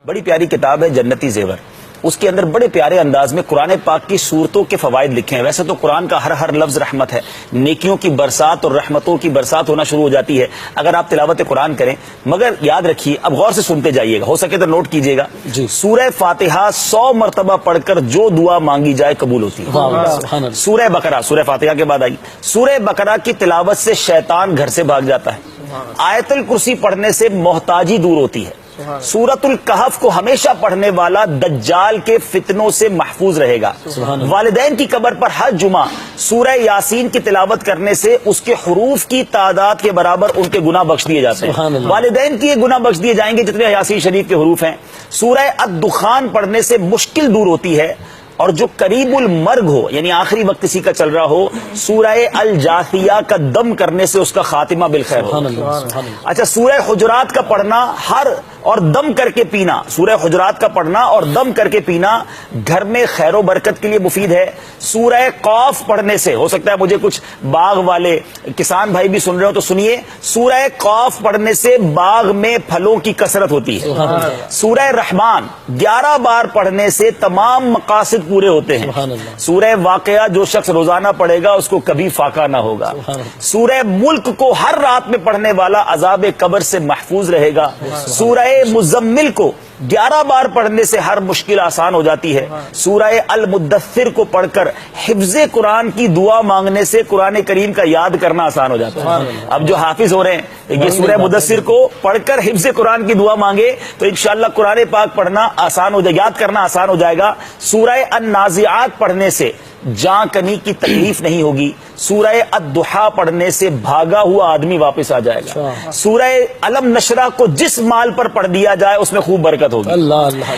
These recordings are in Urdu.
بڑی پیاری کتاب ہے جنتی زیور. اس کے اندر بڑے پیارے انداز میں قرآن پاک کی صورتوں کے فوائد لکھے ہیں. ویسے تو قرآن کا ہر لفظ رحمت ہے, نیکیوں کی برسات اور رحمتوں کی برسات ہونا شروع ہو جاتی ہے اگر آپ تلاوت قرآن کریں. مگر یاد رکھیے, اب غور سے سنتے جائیے گا, ہو سکے تو نوٹ کیجیے گا. سورہ فاتحہ 100 مرتبہ پڑھ کر جو دعا مانگی جائے قبول ہوتی ہے. سورہ بقرہ سورہ فاتحہ کے بعد آئی. سورہ بقرہ کی تلاوت سے شیطان گھر سے بھاگ جاتا ہے. آیت الکرسی پڑھنے سے محتاجی دور ہوتی ہے. سورۃ الکہف کو ہمیشہ پڑھنے والا دجال کے فتنوں سے محفوظ رہے گا. والدین کی قبر پر ہر جمعہ سورہ یاسین کی تلاوت کرنے سے اس کے حروف کی تعداد کے برابر ان کے گناہ بخش دیے جاتے ہیں. والدین کی گناہ بخش دیے جائیں گے جتنے یاسین شریف کے حروف ہیں. سورہ الدخان پڑھنے سے مشکل دور ہوتی ہے. اور جو قریب المرگ ہو, یعنی آخری وقت کسی کا چل رہا ہو, سورہ الجاثیہ کا دم کرنے سے اس کا خاتمہ بالخیر ہو. اچھا, سورہ حجرات کا پڑھنا اور دم کر کے پینا, سورہ حجرات کا پڑھنا اور دم کر کے پینا گھر میں خیر و برکت کے لیے مفید ہے. سورہ قاف پڑھنے سے, ہو سکتا ہے مجھے کچھ باغ والے کسان بھائی بھی سن رہے ہو تو سنیے, سورہ قاف پڑھنے سے باغ میں پھلوں کی کثرت ہوتی ہے. سورہ رحمان 11 بار پڑھنے سے تمام مقاصد پورے ہوتے ہیں. سورہ واقعہ جو شخص روزانہ پڑھے گا اس کو کبھی فاقہ نہ ہوگا. سورہ ملک کو ہر رات میں پڑھنے والا عذاب قبر سے محفوظ رہے گا. سورہ مزمل کو 11 بار پڑھنے سے ہر مشکل آسان ہو جاتی ہے. سورہ المدثر کو پڑھ کر حفظ قرآن کی دعا مانگنے سے قرآن کریم کا یاد کرنا آسان ہو جاتا ہے. اب جو حافظ ہو رہے ہیں یہ سورہ مدثر کو پڑھ کر حفظ قرآن کی دعا مانگے تو انشاءاللہ قرآن پاک پڑھنا آسان ہو جائے, یاد کرنا آسان ہو جائے گا. سورہ النازعات پڑھنے سے جاں کنی کی تکلیف نہیں ہوگی. سورہ الضحیٰ پڑھنے سے بھاگا ہوا آدمی واپس آ جائے گا. سورہ علم نشرہ کو جس مال پر پڑھ دیا جائے اس میں خوب برکت ہوگی.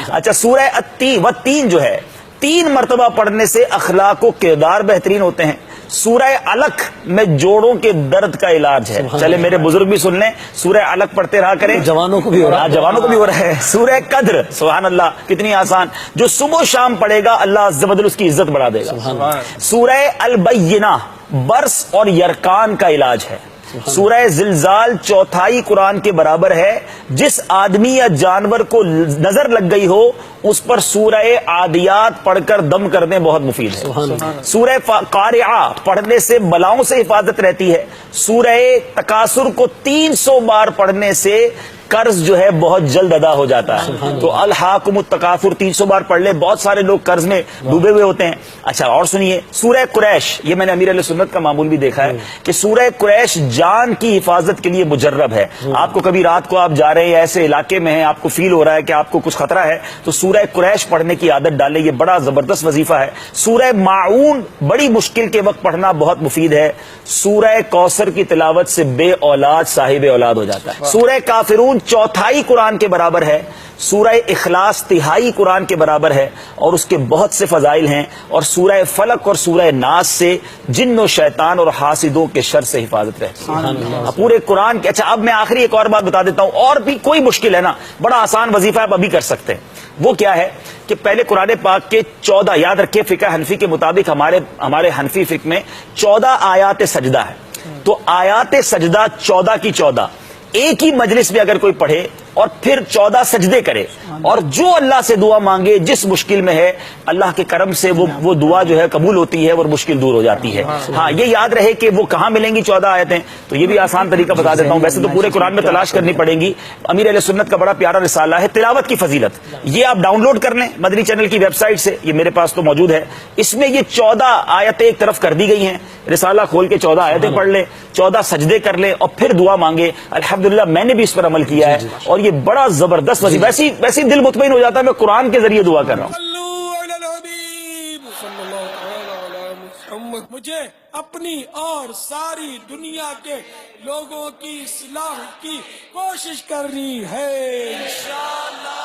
اچھا, سورہ التین جو ہے 3 مرتبہ پڑھنے سے اخلاق و کردار بہترین ہوتے ہیں. سورہ علق میں جوڑوں کے درد کا علاج ہے. چلے میرے بزرگ بھی سن لیں, سورہ علق پڑھتے رہا کریں, جوانوں کو بھی ہو رہا ہے. سورہ قدر, سبحان اللہ, کتنی آسان, جو صبح و شام پڑھے گا اللہ عز و جل اس کی عزت بڑھا دے گا. سورہ البینہ برس اور یرکان کا علاج ہے. سورہ زلزال 1/4 قرآن کے برابر ہے. جس آدمی یا جانور کو نظر لگ گئی ہو اس پر سورہ عادیات پڑھ کر دم کرنے بہت مفید ہے. سورہ قارعہ پڑھنے سے بلاؤں سے حفاظت رہتی ہے. سورہ تکاثر کو 300 بار پڑھنے سے قرض جو ہے بہت جلد ادا ہو جاتا ہے. تو الہاکم التکاثر 300 بار پڑھ لے, بہت سارے لوگ قرض میں ڈوبے ہوئے ہوتے ہیں. اچھا, اور سنیے سورہ قریش, یہ میں نے امیر علیہ سنت کا معمول بھی دیکھا ہے کہ سورہ قریش جان کی حفاظت کے لیے مجرب ہے. آپ کو کبھی رات کو آپ جا رہے ہیں ایسے علاقے میں ہیں, آپ کو فیل ہو رہا ہے کہ آپ کو کچھ خطرہ ہے, تو سورہ قریش پڑھنے کی عادت ڈالیں, یہ بڑا زبردست وظیفہ ہے. سورہ ماعون بڑی مشکل کے وقت پڑھنا بہت مفید ہے. سورہ کوثر کی تلاوت سے بے اولاد صاحب اولاد ہو جاتا ہے. سورہ کافرون 1/4 قرآن کے برابر ہے. سورہ اخلاص 1/3 قرآن کے برابر ہے اور اس کے بہت سے فضائل ہیں. اور سورہ فلق اور سورہ ناس سے جن و شیطان اور حاسدوں کے شر سے حفاظت رہتی ہے پورے قرآن کے. اچھا, اب میں آخری ایک اور بات بتا دیتا ہوں, اور بھی کوئی مشکل ہے نا, بڑا آسان وظیفہ آپ ابھی کر سکتے ہیں. وہ کیا ہے کہ پہلے قرآن پاک کے 14, یاد رکھیے فقہ حنفی کے مطابق ہمارے حنفی فقہ میں 14 آیات سجدہ ہے. تو آیات سجدہ 14 کی 14 ایک ہی مجلس میں اگر کوئی پڑھے اور پھر 14 سجدے کرے اور جو اللہ سے دعا مانگے جس مشکل میں ہے, اللہ کے کرم سے وہ دعا جو ہے قبول ہوتی ہے اور مشکل دور ہو جاتی ہے. ہاں, یہ یاد رہے کہ وہ کہاں ملیں گی 14 آیتیں, تو یہ بھی آسان طریقہ بتا دیتا ہوں. ویسے تو پورے قرآن میں تلاش کرنی پڑیں گی. امیر علیہ سنت کا بڑا پیارا رسالہ ہے تلاوت کی فضیلت, یہ آپ ڈاؤن لوڈ کر لیں مدنی چینل کی ویب سائٹ سے, یہ میرے پاس تو موجود ہے. اس میں یہ 14 آیتیں ایک طرف کر دی گئی ہیں. رسالہ کھول کے 14 آیتیں پڑھ لیں, 14 سجدے کر لیں اور پھر دعا مانگے. الحمدللہ میں نے بھی اس پر عمل کیا ہے اور یہ بڑا زبردست وظیفہ. ویسی دل مطمئن ہو جاتا ہے میں قرآن کے ذریعے دعا کر رہا ہوں. مجھے اپنی اور ساری دنیا کے لوگوں کی اصلاح کی کوشش کرنی ہے انشاءاللہ.